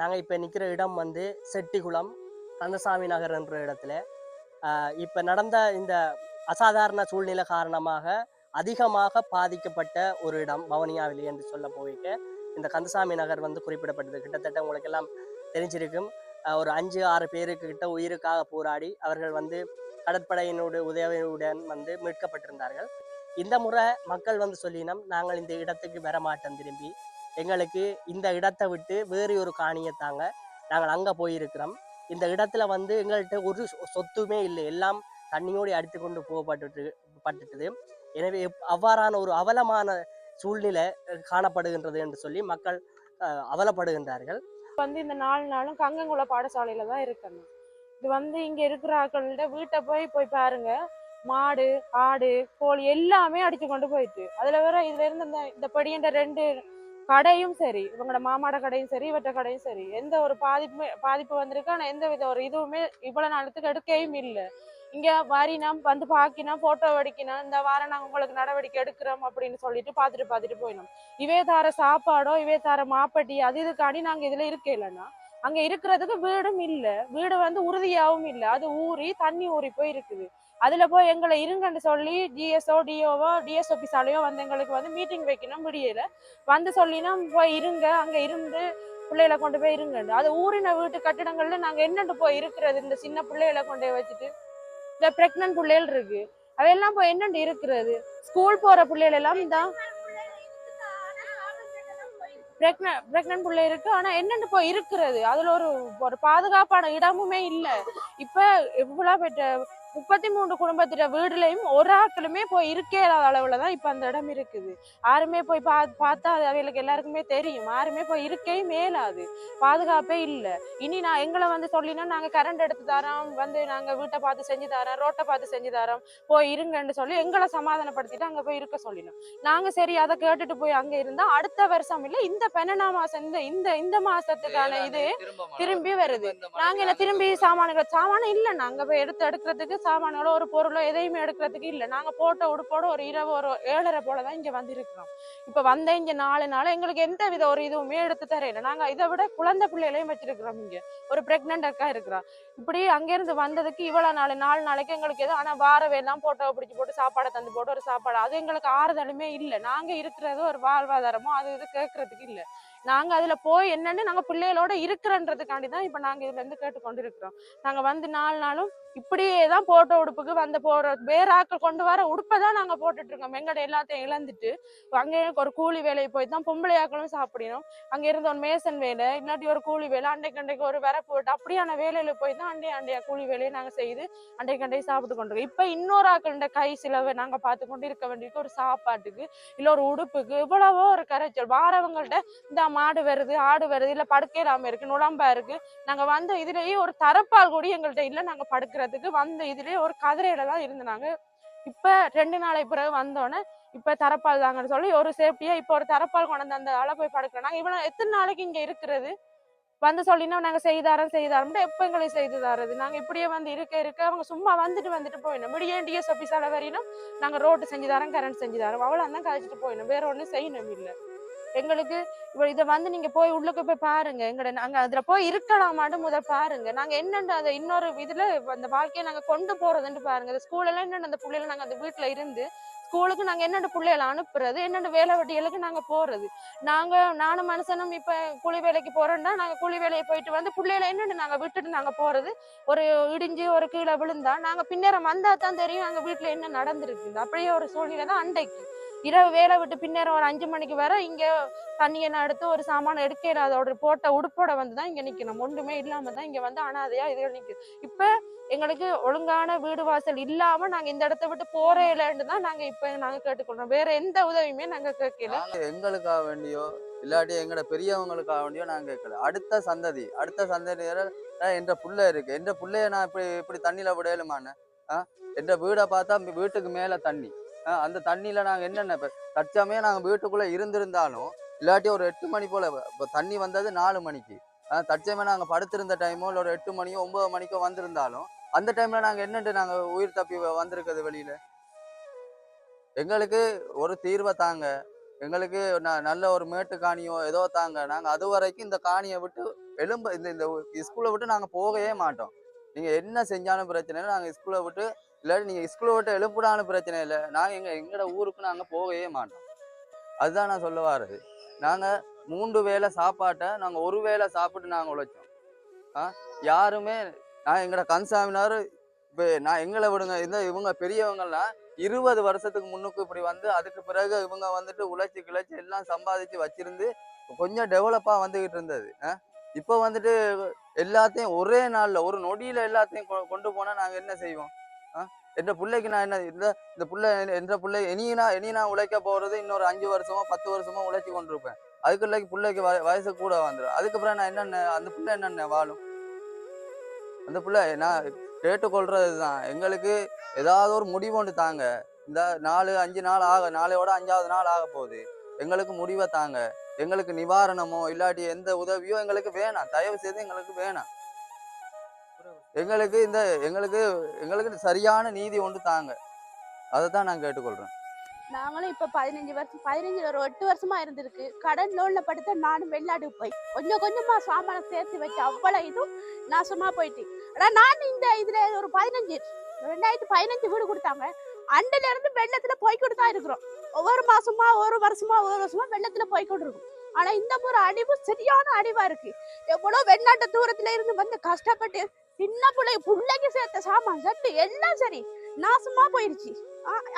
நாங்கள் இப்போ நிற்கிற இடம் வந்து செட்டிகுளம் கந்தசாமி நகர் என்ற இடத்துல இப்போ நடந்த இந்த அசாதாரண சூழ்நிலை காரணமாக அதிகமாக பாதிக்கப்பட்ட ஒரு இடம் வவுனியாவிலே என்று சொல்ல போயிக்க இந்த கந்தசாமி நகர் வந்து குறிப்பிடப்பட்டது. கிட்டத்தட்ட உங்களுக்கு எல்லாம் தெரிஞ்சிருக்கும். ஒரு 5-6 பேருக்கு கிட்ட உயிருக்காக போராடி அவர்கள் வந்து கடற்படையினுடைய உதவியுடன் வந்து மீட்கப்பட்டிருந்தார்கள். இந்த முறை மக்கள் வந்து சொல்லினோம், நாங்கள் இந்த இடத்துக்கு வர மாட்டோம், திரும்பி எங்களுக்கு இந்த இடத்தை விட்டு வேறு ஒரு காணியை தாங்க, நாங்கள் அங்கே போயிருக்கிறோம். இந்த இடத்துல வந்து எங்கள்கிட்ட ஒரு சொத்துமே இல்லை, எல்லாம் தண்ணியோடு அடித்து கொண்டு போகப்பட்டுட்டது. எனவே அவ்வாறான ஒரு அவலமான சூழ்நிலை காணப்படுகின்றது என்று சொல்லி மக்கள் அவலப்படுகின்றார்கள். வந்து இந்த 4 நாளும் கங்கங்குள பாடசாலையில தான் இருக்கணும். இது வந்து இங்க இருக்கிற ஆட்கள்கிட்ட வீட்டை போய் பாருங்க, மாடு ஆடு கோழி எல்லாமே அடிச்சு கொண்டு போயிட்டு, அதுல வேற இதுல இருந்து இந்த படின்ற 2 கடையும் சரி, இவங்களோட மாமாட கடையும் சரி, இவற்ற கடையும் சரி, எந்த ஒரு பாதிப்பு வந்திருக்கு. ஆனா எந்த வித ஒரு இதுவுமே இவ்வளவு நாளத்துக்கு எடுக்கையும் இல்லை. இங்க வாரினா வந்து பாக்கினா போட்டோ அடிக்கணும், இந்த வாரம் நாங்க உங்களுக்கு நடவடிக்கை எடுக்கிறோம் அப்படின்னு சொல்லிட்டு பார்த்துட்டு போயிடும். இவே தார சாப்பாடோ இவே தார மாப்பட்டி அது இதுக்காண்டி நாங்க இதுல இருக்க இல்லைன்னா அங்க இருக்கிறதுக்கு வீடும் இல்ல, வீடு வந்து உறுதியாகவும் இல்லை, அது ஊறி தண்ணி ஊறி போய் இருக்குது. அதுல போய் எங்களை இருங்கன்னு சொல்லி ஜிஎஸ்ஓ டிஓவோ டிஎஸ் ஆஃபீஸாலேயோ வந்து எங்களுக்கு வந்து மீட்டிங் வைக்கணும் முடியல. வந்து சொல்லினா போய் இருங்க, அங்க இருந்து பிள்ளைகளை கொண்டு போய் இருங்க. அது ஊரின வீட்டு கட்டிடங்கள்ல நாங்க என்னட்டு போய் இருக்கிறது? இந்த சின்ன பிள்ளைகளை கொண்டு போய் வச்சுட்டு இந்த பிரெக்னன்ட் பிள்ளைகள் இருக்கு, அவையெல்லாம் போய் என்னண்டு இருக்கிறது? ஸ்கூல் போற பிள்ளைகள் எல்லாம் தான் பிரெக்னன்ட் பிள்ளை இருக்கு, ஆனா என்னன்னு போய் இருக்கிறது? அதுல ஒரு பாதுகாப்பான இடமுமே இல்லை. இப்ப எவ்வளவு பெற்ற 33 குடும்பத்திட வீடுலையும் ஒரு ஆட்களுமே போய் இருக்கே இல்லாத அளவுலதான் இப்ப அந்த இடம் இருக்குது. யாருமே போய் பார்த்தா அது அவைகளுக்கு எல்லாருக்குமே தெரியும், யாருமே போய் இருக்கே மேலாது, பாதுகாப்பே இல்லை. இனி நான் எங்களை வந்து சொல்லினா நாங்க கரண்ட் எடுத்து தரோம், வந்து நாங்க வீட்டை பார்த்து செஞ்சு தரோம், ரோட்டை பார்த்து செஞ்சு தரோம், போய் இருங்கன்னு சொல்லி எங்களை சமாதானப்படுத்திட்டு அங்க போய் இருக்க சொல்லினோம். நாங்க சரி அதை கேட்டுட்டு போய் அங்க இருந்தா அடுத்த வருஷம் இல்ல இந்த 12ஆம் மாசம் இந்த மாசத்துக்கான இது திரும்பி வருது. நாங்க என்ன திரும்பி சாமானம் இல்ல, நாங்க போய் எடுக்கிறதுக்கு சாமான்களோ ஒரு பொருளோ எதையுமே எடுக்கிறதுக்கு இல்லை. நாங்க போட்ட உடுப்போட ஒரு இரவு ஒரு 7:30 போலதான் இங்க வந்து இருக்கிறோம். இப்ப வந்த இங்க 4 நாள் எங்களுக்கு எந்த வித ஒரு இதுவுமே எடுத்து தரையில. நாங்க இதை விட குழந்தை பிள்ளைகளையும் வச்சிருக்கிறோம், இங்க ஒரு பிரெக்னன்ட் அக்கா இருக்கிறா. இப்படி அங்கிருந்து வந்ததுக்கு இவ்வளவு 4 நாளைக்கு எங்களுக்கு எதுவும், ஆனா வாரவையெல்லாம் போட்டோ பிடிச்சி போட்டு சாப்பாடை தந்து போட்டு ஒரு சாப்பாடு, அது எங்களுக்கு ஆறுதலுமே இல்லை. நாங்க இருக்கிறது ஒரு வாழ்வாதாரமோ அது இது கேட்கறதுக்கு இல்லை. நாங்க அதுல போய் என்னன்னு நாங்க பிள்ளைகளோட இருக்கிறன்றதுக்காண்டிதான் இப்ப நாங்க இதுல இருந்து கேட்டுக்கொண்டு இருக்கிறோம். நாங்க வந்து 4 நாளும் இப்படியேதான் போட்டோ உடுப்புக்கு வந்து போற வேற ஆட்கள் கொண்டு வர உடுப்பைதான் நாங்க போட்டுட்டு இருக்கோம். எங்கட எல்லாத்தையும் இழந்துட்டு அங்க ஒரு கூலி வேலையை போய் தான் பொம்பளை ஆக்களும் சாப்பிடணும். அங்க இருந்த ஒரு மேசன் வேலை, இல்லாட்டி ஒரு கூலி வேலை, அண்டைக்கு ஒரு வரப்பு விட்டு அப்படியான வேலையில போய் தான் அண்டையா கூலி வேலையை நாங்க செய்து அண்டைக்கு சாப்பிட்டு கொண்டிருக்கோம். இப்ப இன்னொரு ஆக்கள கை சிலவை நாங்க பார்த்து கொண்டு இருக்க வேண்டியிருக்கு, ஒரு சாப்பாட்டுக்கு இல்ல ஒரு உடுப்புக்கு இவ்வளவோ ஒரு கரைச்சல். வாரவங்கள்ட்ட இந்த மாடு வருது ஆடு வருது, இல்ல படுக்கையிலாம இருக்கு நுழம்பா இருக்கு, நாங்க வந்து இதுலயே ஒரு தரப்பால் கூட எங்கள்கிட்ட இல்ல, நாங்க படுக்கிறதுக்கு வந்து இதுலயே ஒரு கதிரையில தான் இருந்தாங்க. இப்ப 2 நாளை பிறகு வந்தோடனே இப்ப தரப்பால் தாங்கன்னு சொல்லி ஒரு சேஃப்டியா இப்ப ஒரு தரப்பால் கொண்டு அந்த ஆளை போய் படுக்கிறோம். நாங்க இவ்வளவு எத்தனை நாளைக்கு இங்க இருக்கிறது? வந்து சொல்லினா நாங்க செய்தாரம் எப்ப எங்களுக்கு செய்து தரது? நாங்க இப்படியே வந்து இருக்க அவங்க சும்மா வந்துட்டு போயிடணும். முடிய டிஎஸ் ஆபீஸால வரையினோம், நாங்க ரோட்டு செஞ்சு தரோம், கரண்ட் செஞ்சு தரோம், அவ்வளவு தான் கழிச்சிட்டு போயிடணும், வேற ஒண்ணும் செய்யணும் இல்லை எங்களுக்கு. இதை வந்து நீங்க போய் உள்ளுக்கு போய் பாருங்க, நாங்க அதுல போய் இருக்கலாமான்னு முதல் பாருங்க. நாங்க என்னென்ன அந்த இன்னொரு இதுல அந்த வாழ்க்கையை நாங்க கொண்டு போறதுன்னு பாருங்க. இந்த ஸ்கூல்ல எல்லாம் என்னென்ன அந்த பிள்ளைகளை நாங்க அந்த வீட்டுல இருந்து ஸ்கூலுக்கு நாங்க என்னென்ன பிள்ளைகளை அனுப்புறது, என்னென்ன வேலை வெட்டிகளுக்கு நாங்க போறது. நானும் மனுஷனும் இப்ப கூலி வேலைக்கு போறோம்னா நாங்க கூலி வேலையை போயிட்டு வந்து பிள்ளைகளை என்னென்னு நாங்க விட்டுட்டு நாங்க போறது. ஒரு இடிஞ்சு ஒரு கீழே விழுந்தா நாங்க பின்னேறம் வந்தா தான் தெரியும் அங்க வீட்டுல என்ன நடந்திருக்கு. அப்படியே ஒரு சூழ்நிலை தான் அண்டைக்கு. இரவு வேலை விட்டு பின்னேறம் ஒரு 5 மணிக்கு வர இங்க தண்ணி என்ன எடுத்து ஒரு சாமான எடுக்கிற அதோட போட்ட உடுப்போட வந்துதான் இங்க நிக்கணும். ஒன்றுமே இல்லாம தான் இங்க வந்து அனாதையா இதுகள் நிக்குது. இப்ப எங்களுக்கு ஒழுங்கான வீடு வாசல் இல்லாம நாங்க இந்த இடத்த விட்டு போறே இல்லைன்னு தான் நாங்க இப்ப நாங்க கேட்டுக்கொள்றோம். வேற எந்த உதவியுமே நாங்க கேட்கல. எங்களுக்காக வேண்டியோ இல்லாட்டி எங்கட பெரியவங்களுக்காக வேண்டியோ நாங்க கேட்கல. அடுத்த சந்ததியர் என்ற புள்ள இருக்கு, என்ற புள்ளைய நான் இப்படி தண்ணியில விடலுமான்னு என்ற வீடை பார்த்தா வீட்டுக்கு மேல தண்ணி. அந்த தண்ணியில நாங்க என்னென்ன தற்சமயம் நாங்க வீட்டுக்குள்ள இருந்திருந்தாலும் இல்லாட்டி ஒரு 8 மணி போல இப்போ தண்ணி வந்தது 4 மணிக்கு. தற்சமயம் நாங்க படுத்திருந்த டைமோ இல்லை ஒரு 8 மணியோ 9 மணிக்கோ வந்திருந்தாலும் அந்த டைம்ல நாங்க என்னென்று நாங்க உயிர் தப்பி வந்திருக்கிறது வெளியில. எங்களுக்கு ஒரு தீர்வை தாங்க, எங்களுக்கு நல்ல ஒரு மேட்டு காணியோ ஏதோ தாங்க. நாங்க அது வரைக்கும் இந்த காணியை விட்டு எலும்ப இந்த ஸ்கூலை விட்டு நாங்க போகவே மாட்டோம். நீங்க என்ன செஞ்சாலும் பிரச்சனை இல்லை, நாங்க ஸ்கூலை விட்டு இல்லாட்டி நீங்க ஸ்கூலை விட்டு எழுப்பிடாலும் பிரச்சனை இல்லை, நாங்க எங்கட ஊருக்கு நாங்க போகவே மாட்டோம். அதுதான் நான் சொல்ல வாரது. நாங்க 3 வேளை சாப்பாட்டை நாங்க ஒரு வேளை சாப்பிட்டு நாங்க உழைச்சோம். யாருமே நான் எங்கட கன்சாமினார் இப்போ நான் எங்களை விடுங்க, இவங்க பெரியவங்கெல்லாம் 20 வருஷத்துக்கு முன்னுக்கு இப்படி வந்து அதுக்கு பிறகு இவங்க வந்துட்டு உழைச்சி கிழைச்சி எல்லாம் சம்பாதிச்சு வச்சிருந்து கொஞ்சம் டெவலப்பா வந்துகிட்டு இருந்தது. இப்போ வந்துட்டு எல்லாத்தையும் ஒரே நாள்ல ஒரு நொடியில எல்லாத்தையும் கொண்டு போனா நாங்க என்ன செய்வோம்? என்ற பிள்ளைக்கு நான் என்ன இந்த பிள்ளை என்ற பிள்ளை இனி நான் உழைக்க போறது இன்னொரு 5 வருஷமோ 10 வருஷமோ உழைச்சி கொண்டிருப்பேன். அதுக்குள்ள பிள்ளைக்கு வயசு கூட வந்துடும். அதுக்கப்புறம் நான் என்னென்ன அந்த பிள்ளை என்னென்ன வாழும்? அந்த பிள்ளை நான் கேட்டுக்கொள்றதுதான், எங்களுக்கு ஏதாவது ஒரு முடிவு ஒன்று தாங்க. இந்த 4-5 நாள் நாளையோட 5ஆவது நாள் ஆக போகுது. எங்களுக்கு முடிவை தாங்க. எங்களுக்கு நிவாரணமோ இல்லாட்டி எந்த உதவியோ எங்களுக்கு வேணாம். தயவு செய்து எங்களுக்கு வேணாம். எங்களுக்கு எங்களுக்கு சரியான நீதி ஒன்று தாங்க. அதைத்தான் நான் கேட்டுக்கொள்றேன். நாங்களும் இப்ப 15 ஒரு 8 வருஷமா இருந்திருக்கு. கடன் லோன்ல படுத்த நானும் வெளிநாடு போய் கொஞ்சம் கொஞ்சமா சாமான சேர்த்து வச்சு அவ்வளவு இதுவும் நாசமா போயிட்டு. ஆனா நான் இந்த இதுல ஒரு 2015 வீடு கொடுத்தாங்க. அண்டுல இருந்து வெள்ளத்துல போய்கிட்டு தான் இருக்கிறோம். ஒவ்வொரு மாசமா ஒரு வருஷமா வெள்ளத்துல போய்கிட்டு இருக்கும். ஆனா இந்த முறை அடிவு சரியான அடிவா இருக்கு. எவ்வளவு வெளிநாட்டு தூரத்துல இருந்து வந்து கஷ்டப்பட்டு சின்ன பிள்ளைக்கு சேர்த்த சாமான் சட்டு எல்லாம் சரி நாசமா போயிருச்சு.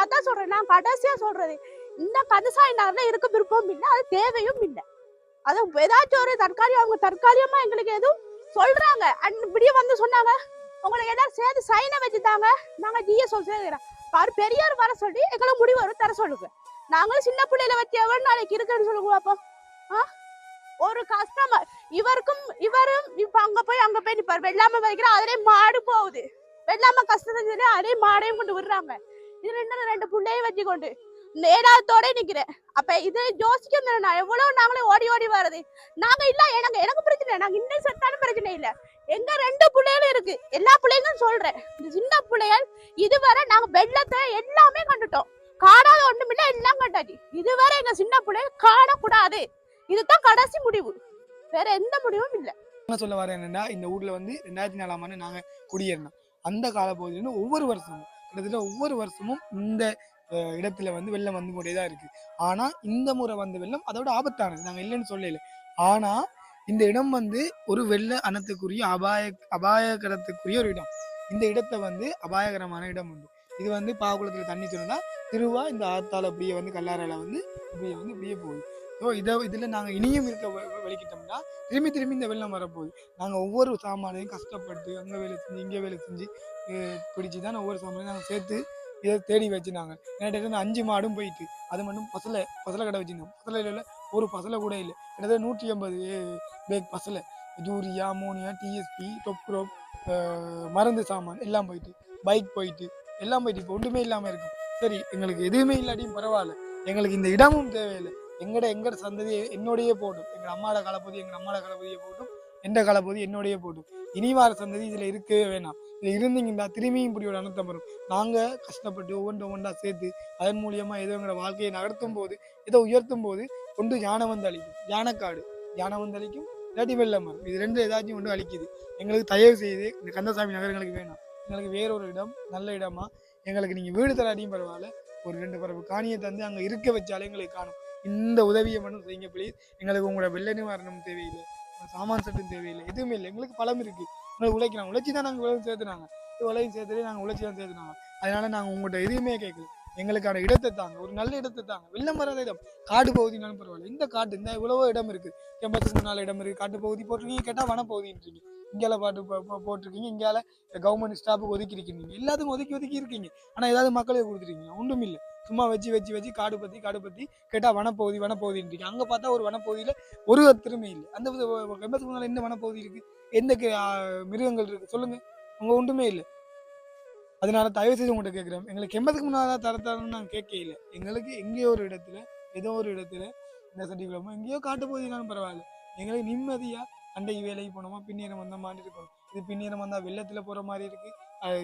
அதான் சொல்றேன், நான் கடைசியா சொல்றது, இந்த கந்தசாமி நகர்ல இருக்க விருப்பம் இல்லை, அது தேவையும் இல்லை. அது ஏதாச்சும் ஒரு அவங்க தற்காலிகமா எங்களுக்கு எதுவும் சொல்றாங்க. இப்படியே வந்து சொன்னாங்க, உங்களுக்கு எல்லாரும் சேர்த்து சைனை வச்சுட்டாங்க, நாங்க ஜிஎஸ் சேர்க்கிறோம். அவர் பெரியார் வர சொல்லி எங்களை முடிவு தர சொல்லுங்க. நாங்களும் சின்ன பிள்ளையில வச்சு எவ்வளவு நாளைக்கு இருக்குன்னு சொல்லுங்க அப்போ. ஒரு கஸ்டமர் இவரும் இப்ப அங்க போய் நிப்பாரு. வெள்ளாம வைக்கிற அதிலே மாடு போகுது. வெள்ளாம கஷ்டத்தை அதே மாடையும் கொண்டு விடுறாங்க. இது 2 பிள்ளையும் வச்சு கொண்டு 7ஆவதோட நிக்கிறேன். அப்ப இது யோசிக்க நான் எவ்வளவு நாங்களே ஓடி ஓடி வருது. நாங்க இல்ல எனக்கு பிரச்சனை, நாங்க இன்னும் செத்தாலும் பிரச்சனை இல்ல. எங்க 2 பிள்ளைகளும் இருக்கு. எல்லா பிள்ளைங்களும் சொல்றேன், இந்த சின்ன பிள்ளைகள் இதுவரை நாங்க வெள்ளத்தை எல்லாமே கண்டுட்டோம். காடாத ஒண்ணுமில்ல, எல்லாம் கண்டாச்சு. இதுவரை எங்க சின்ன பிள்ளைகள் காணக்கூடாது. இதுதான் கடைசி முடிவு, வேற எந்த முடிவும் இல்ல. என்ன சொல்ல வரேன் என்னன்னா, இந்த ஊர்ல வந்து 2004ஆம் ஆண்டு நாங்க குடியேறினோம். அந்த கால பகுதியில ஒவ்வொரு வருஷமும் இந்த இடத்துல வந்து வெள்ளம் வந்து கொண்டேதான் இருக்கு. ஆனா இந்த முறை வந்த வெள்ளம் அதோட ஆபத்தானது, நாங்க இல்லைன்னு சொல்லல. ஆனா இந்த இடம் வந்து ஒரு வெள்ள அனத்துக்குரிய அபாயகரத்துக்குரிய ஒரு இடம். இந்த இடத்தை வந்து அபாயகரமான இடம் உண்டு. இது வந்து பாகுளத்துல தண்ணி சொன்னா திருவா இந்த ஆத்தால அப்படியே வந்து கல்லாரால வந்து இப்படியே போகுது. இதுல நாங்க இனியும் இருக்க வலிக்கிட்டோம்னா திரும்பி இந்த வெள்ளம் வரப்போகுது. நாங்க ஒவ்வொரு சாமானையும் கஷ்டப்பட்டு அங்க வேலை செஞ்சு இங்க வேலை செஞ்சு பிடிச்சுதான் ஒவ்வொரு சாமானையும் நாங்க சேர்த்து இதை தேடி வச்சுனாங்க. கிட்டத்தட்ட 5 மாடும் போயிட்டு, அது மட்டும் பசலை கடை வச்சுருந்தோம். பசலையில் ஒரு பசலை கூட இல்லை. கிட்டத்தட்ட 180 பேக் பசலை, யூரியா, அமோனியா, டிஎஸ்பி, டொப்ரோப், மருந்து சாமான் எல்லாம் போயிட்டு, பைக் போயிட்டு எல்லாம் போயிட்டு இப்போ ஒன்றுமே இல்லாமல் இருக்கும். சரி, எங்களுக்கு எதுவுமே இல்லாட்டியும் பரவாயில்ல, எங்களுக்கு இந்த இடமும் தேவையில்லை. எங்கட சந்ததி என்னோடையே போட்டும். எங்கள் அம்மாவோட காலப்பகுதியை போட்டும், எந்த காலப்பகுதி என்னோடையே போட்டும். இனி வார சந்ததி இதுல இருக்கவே வேணாம். இதுல இருந்தீங்கன்னா திரும்பியும் இப்படி ஒரு அனர்த்தம் வரும். நாங்க கஷ்டப்பட்டு ஒவ்வொன்றா சேர்த்து அதன் மூலியமா ஏதோ எங்களோட வாழ்க்கையை நகர்த்தும் போது, ஏதோ உயர்த்தும் போது ஒன்று யானை வந்து அழிக்கும், யானை வந்து அழிக்கும், இல்லாட்டி வெள்ளம் வரும். இது 2 ஏதாச்சும் ஒன்று அழிக்குது. எங்களுக்கு தயவு செய்து இந்த கந்தசாமி நகர் எங்களுக்கு வேணாம். எங்களுக்கு வேறொரு இடம், நல்ல இடமா எங்களுக்கு நீங்க வீடு தராட்டியும் பரவாயில்ல, ஒரு 2 பரப்பு காணியை தந்து அங்க இருக்க வச்சாலே எங்களுக்கு காணும். இந்த உதவியை மட்டும் செய்யுங்க ப்ளீஸ். எங்களுக்கு உங்களோட வெள்ள நிவாரணம் தேவையில்லை, சாமான் சட்டும் தேவையில்லை, எதுவுமே இல்லை. எங்களுக்கு பலம் இருக்கு, உங்களுக்கு உழைக்கலாம். உழைச்சி தான் நாங்கள் உலகம் சேர்த்துனாங்க, உலகம் சேர்த்துட்டு நாங்கள் உழைச்சி தான் சேர்த்துனாங்க. அதனால நாங்கள் உங்கள்கிட்ட எதுவுமே கேட்கல. எங்களுக்கான இடத்தை தாங்க, ஒரு நல்ல இடத்தை தாங்க. வெள்ளம் வராத இடம், காடு பகுதினாலும் பரவாயில்ல. இந்த காட்டு இந்த இவ்வளவோ இடம் இருக்கு, கேம்பஸுக்கு முன்னால் இடம் இருக்கு, காட்டு பகுதி போட்டிருக்கீங்க, கேட்டால் வனப்பகுதின்றீங்க. இங்கால போட்டிருக்கீங்க, இங்கால கவர்மெண்ட் ஸ்டாஃபுக்கு ஒதுக்கி இருக்கீங்க, எல்லாத்துக்கும் ஒதுக்கி இருக்கீங்க. ஆனால் ஏதாவது மக்களுக்கு கொடுத்துருக்கீங்க, ஒன்றும் இல்லை. சும்மா வச்சு காடு பத்தி கேட்டால் வனப்பகுதின்றீங்க. அங்கே பார்த்தா ஒரு வனப்பகுதியில் ஒரு திரும்பி இல்லை. அந்த கேம்பஸுக்கு முன்னால் என்ன வனப்பகுதி இருக்கு, எந்த மிருகங்கள் இருக்கு சொல்லுங்க? அங்கே ஒன்றுமே இல்லை. அதனால தயவு செய்து உங்கள்கிட்ட கேட்குறேன், எங்களுக்கு எம்பதுக்கு முன்னாதான் தரத்தாரன்னு நாங்கள் கேட்க இல்லை. எங்களுக்கு எங்கேயோ ஒரு இடத்துல இந்த சட்டிக்குள்ளமோ எங்கேயோ காட்டு போகுதுனாலும் பரவாயில்ல, எங்களுக்கு நிம்மதியாக அண்டைக்கு வேலைக்கு போனோமா பின்னேரம் வந்த மாதிரி இருக்கணும். இது பின்னேரம் வந்தால் வெள்ளத்தில் போகிற மாதிரி இருக்குது.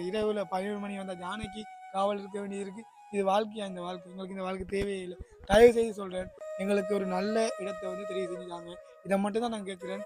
இரவில் 11 மணி வந்தால் ஜானைக்கு காவல் இருக்க வேண்டியது இருக்குது. இது வாழ்க்கையா? இந்த வாழ்க்கை எங்களுக்கு இந்த வாழ்க்கை தேவையே இல்லை. தயவு செய்து சொல்கிறேன், எங்களுக்கு ஒரு நல்ல இடத்தை வந்து தெரிவு செஞ்சுட்டாங்க. இதை மட்டும் தான் நான் கேட்குறேன்.